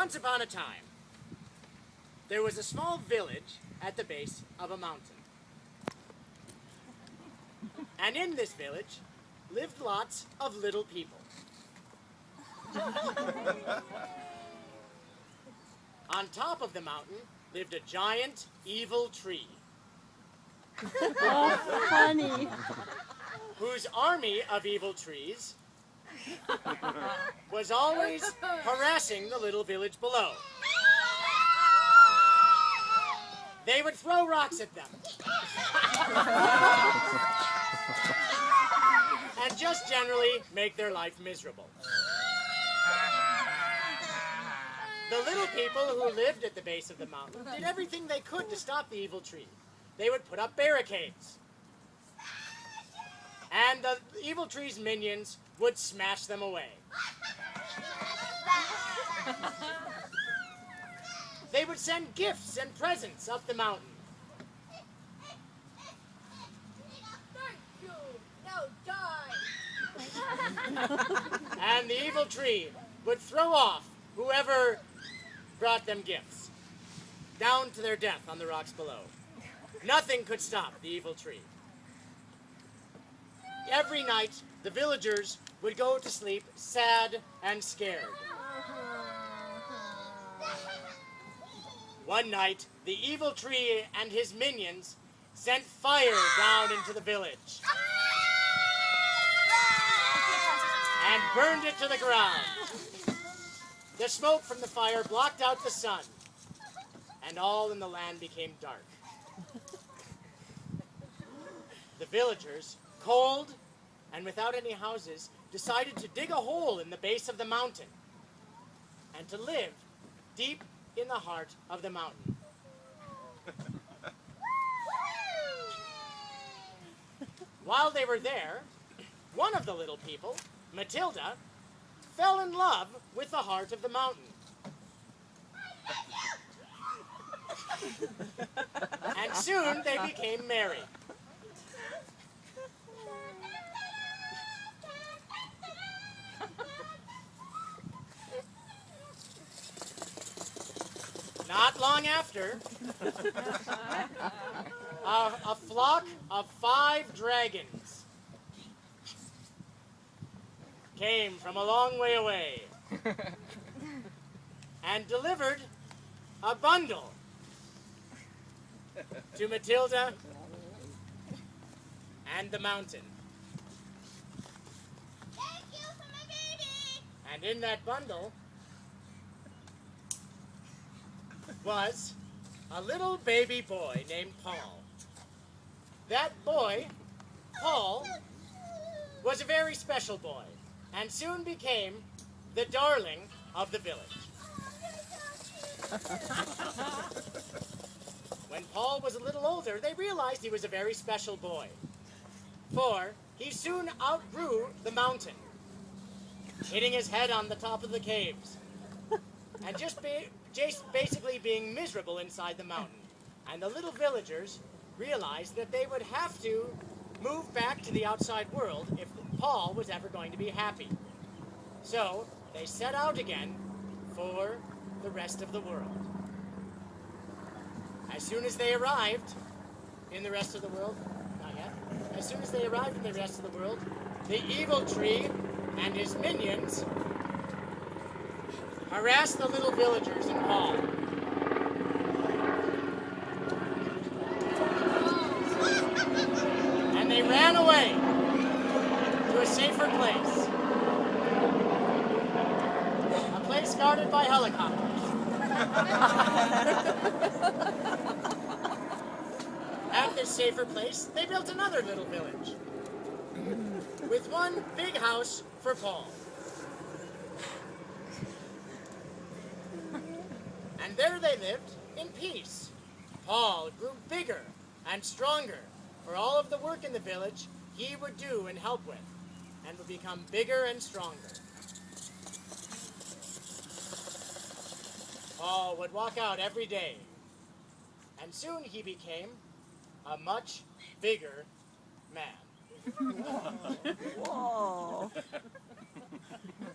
Once upon a time, there was a small village at the base of a mountain. And in this village lived lots of little people. On top of the mountain lived a giant evil tree. Oh, funny. Whose army of evil trees was always harassing the little village below. They would throw rocks at them. And just generally make their life miserable. The little people who lived at the base of the mountain did everything they could to stop the evil tree. They would put up barricades. And the evil tree's minions would smash them away. They would send gifts and presents up the mountain. Thank you. Now die. And the evil tree would throw off whoever brought them gifts down to their death on the rocks below. Nothing could stop the evil tree. Every night, the villagers would go to sleep sad and scared. One night, the evil tree and his minions sent fire down into the village and burned it to the ground. The smoke from the fire blocked out the sun, and all in the land became dark. The villagers, cold and without any houses, decided to dig a hole in the base of the mountain and to live deep in the heart of the mountain. While they were there, one of the little people, Matilda, fell in love with the heart of the mountain. And soon they became married. Not long after, a flock of 5 dragons came from a long way away and delivered a bundle to Matilda and the mountain. Thank you for my baby. And in that bundle was a little baby boy named Paul. That boy, Paul, was a very special boy and soon became the darling of the village. When Paul was a little older, they realized he was a very special boy, for he soon outgrew the mountain, hitting his head on the top of the caves, and just basically being miserable inside the mountain. And the little villagers realized that they would have to move back to the outside world if Paul was ever going to be happy. So they set out again for the rest of the world. As soon as they arrived in the rest of the world, not yet, as soon as they arrived in the rest of the world, the evil tree and his minions harassed the little villagers and Paul. And they ran away to a safer place. A place guarded by helicopters. At this safer place, they built another little village with one big house for Paul. And there they lived in peace. Paul grew bigger and stronger, for all of the work in the village he would do and help with, and would become bigger and stronger. Paul would walk out every day, and soon he became a much bigger man. Whoa.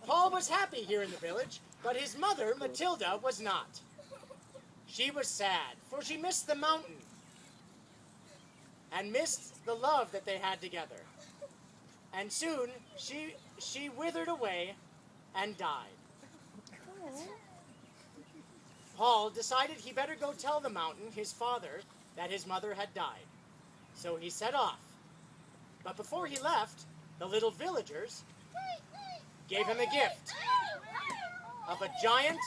Paul was happy here in the village, but his mother, Matilda, was not. She was sad, for she missed the mountain and missed the love that they had together. And soon she withered away and died. Paul decided he better go tell the mountain, his father, that his mother had died. So he set off. But before he left, the little villagers gave him a gift of a giant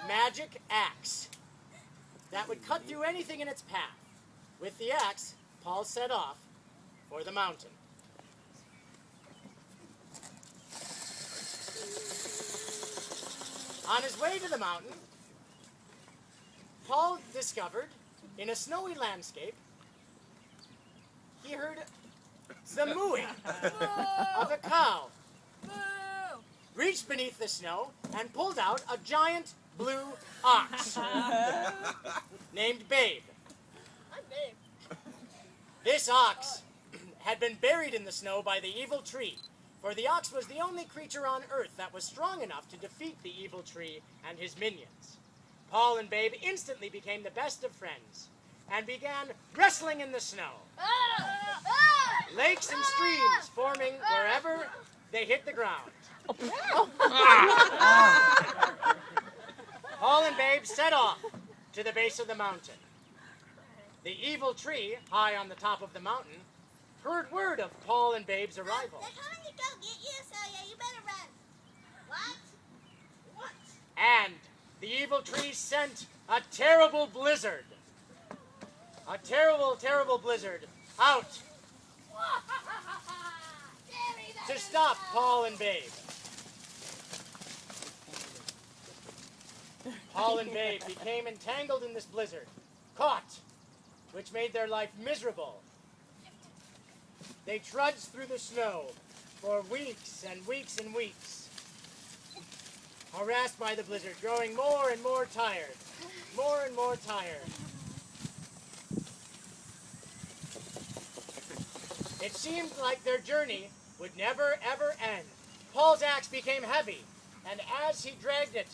magic axe that would cut through anything in its path. With the axe, Paul set off for the mountain. On his way to the mountain, Paul discovered, in a snowy landscape, he heard the mooing of a cow, reached beneath the snow, and pulled out a giant blue ox named Babe. I'm Babe. This ox had been buried in the snow by the evil tree, for the ox was the only creature on earth that was strong enough to defeat the evil tree and his minions. Paul and Babe instantly became the best of friends and began wrestling in the snow. Lakes and streams forming wherever they hit the ground. Paul and Babe set off to the base of the mountain. The evil tree, high on the top of the mountain, heard word of Paul and Babe's arrival. They're coming to go get you, so yeah, you better run. What? And the evil tree sent a terrible blizzard. A terrible, terrible blizzard out to stop Paul and Babe. Paul and Babe became entangled in this blizzard, caught, which made their life miserable. They trudged through the snow for weeks and weeks and weeks, harassed by the blizzard, growing more and more tired, more and more tired. It seemed like their journey would never, ever end. Paul's axe became heavy, and as he dragged it,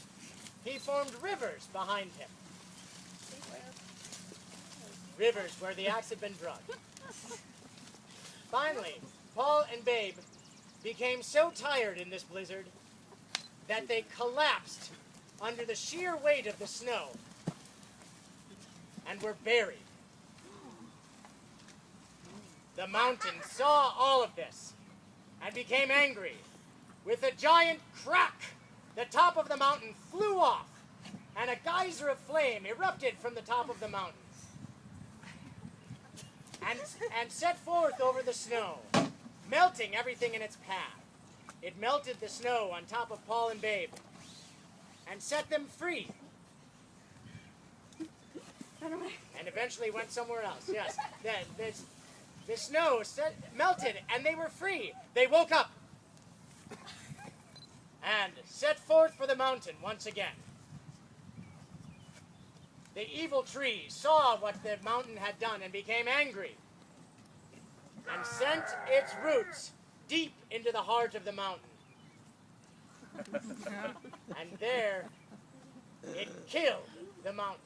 he formed rivers behind him. Rivers where the axe had been drugged. Finally, Paul and Babe became so tired in this blizzard that they collapsed under the sheer weight of the snow and were buried. The mountain saw all of this and became angry. With a giant crack, the top of the mountain flew off, and a geyser of flame erupted from the top of the mountain and set forth over the snow, melting everything in its path. It melted the snow on top of Paul and Babe and set them free. And eventually went somewhere else. Yes, the snow melted and they were free. They woke up and set forth for the mountain once again. The evil tree saw what the mountain had done and became angry and sent its roots deep into the heart of the mountain. And there it killed the mountain.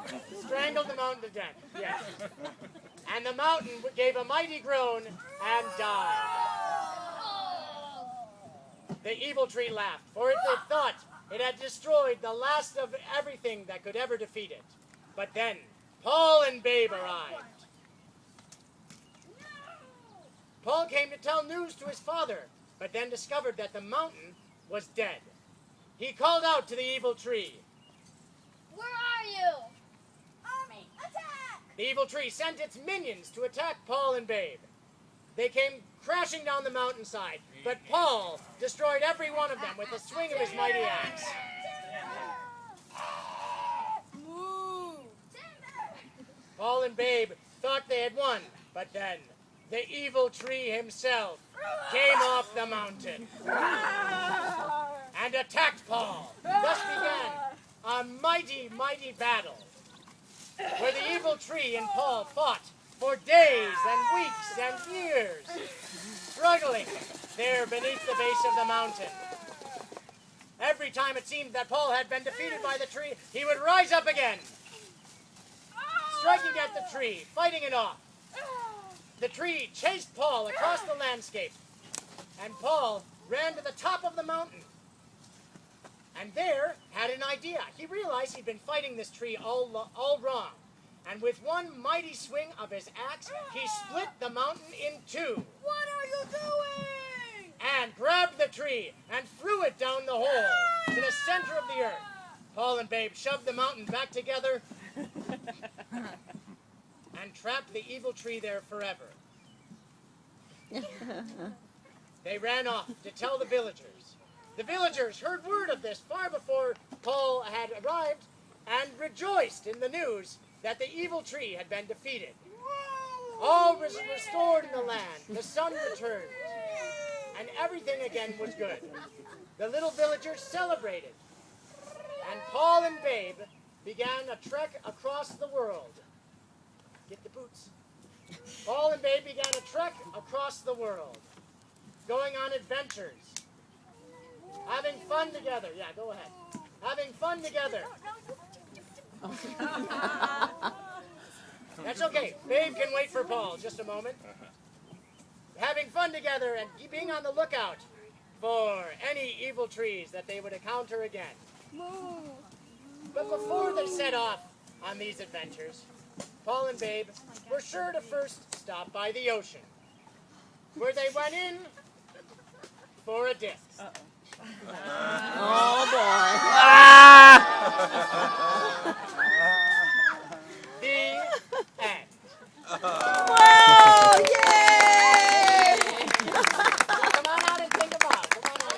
It strangled the mountain to death, yes. And the mountain gave a mighty groan and died. The evil tree laughed, for it thought it had destroyed the last of everything that could ever defeat it. But then, Paul and Babe arrived. Paul came to tell news to his father, but then discovered that the mountain was dead. He called out to the evil tree. Where are you? Army, attack! The evil tree sent its minions to attack Paul and Babe. They came crashing down the mountainside, but Paul destroyed every one of them with a swing of his mighty axe. Paul and Babe thought they had won, but then the evil tree himself came off the mountain and attacked Paul. Thus began a mighty, mighty battle. where the evil tree and Paul fought for days and weeks and years, struggling there beneath the base of the mountain. Every time it seemed that Paul had been defeated by the tree, he would rise up again, striking at the tree, fighting it off. The tree chased Paul across the landscape, and Paul ran to the top of the mountain. And there had an idea. He realized he'd been fighting this tree all wrong. And with one mighty swing of his axe, he split the mountain in two. What are you doing? And grabbed the tree and threw it down the hole to the center of the earth. Paul and Babe shoved the mountain back together and trapped the evil tree there forever. They ran off to tell the villagers. The villagers heard word of this far before Paul had arrived and rejoiced in the news that the evil tree had been defeated. All was restored in the land. The sun returned. And everything again was good. The little villagers celebrated. And Paul and Babe began a trek across the world. Get the boots. Paul and Babe began a trek across the world, going on adventures, having fun together. Yeah, go ahead. Having fun together. That's okay. Babe can wait for Paul just a moment. Having fun together and being on the lookout for any evil trees that they would encounter again. But before they set off on these adventures, Paul and Babe were sure to first stop by the ocean, where they went in for a dip. Oh boy. The end. Wow! Yay! Come on out and think about it. Come on out.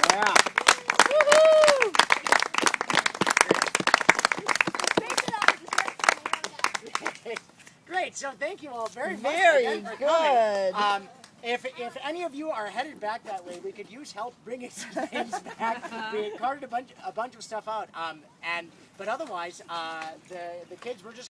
Yeah. Great. So thank you all very much Very again for good. coming. If any of you are headed back that way, we could use help bringing some things back. We carted a bunch of stuff out. But otherwise, the kids were just